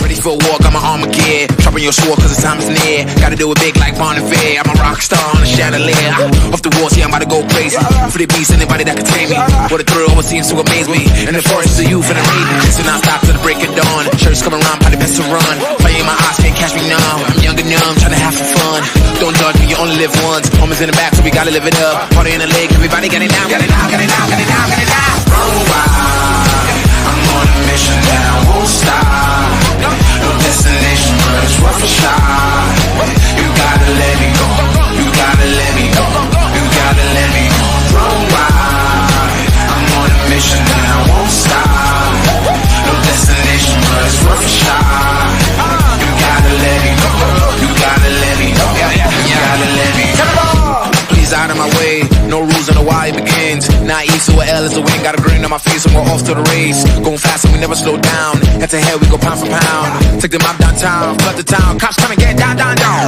Ready for a war, got my armor gear. Sharpen your sword cause the time is near. Gotta do it big like Bon Iver. I'm a rock star on a chandelier. Off the walls, yeah, I'm about to go crazy. For the beast, anybody that can tame me. What a thrill, what seems to amaze me. And the forest of youth and the raven. So now stop till the break of dawn. Shirts coming around, probably best to run. Fire in my eyes, can't catch me now. I'm young and numb, trying to have some fun. Don't judge me, you only live once. Homies in the back, so we gotta live it up. Party in the lake, everybody get it down, get it down, get it down, get it down, get it down. Run wild, I'm on a mission that I won't stop. No destination, but it's worth a shot. You gotta let me go, you gotta let me go, you gotta let me go. Run wild, I'm on a mission that I won't stop. No destination, but it's worth a shot. You gotta let me go, you gotta let me go, you gotta let me go. Please out of my way, no rules on the why it begins. Naive to a L is the win, got a grin on my face and we're off to the race. Going fast and we never slow down, head to head we go pound for pound. Take them out downtown, flood the town, cops come and get down, down, down.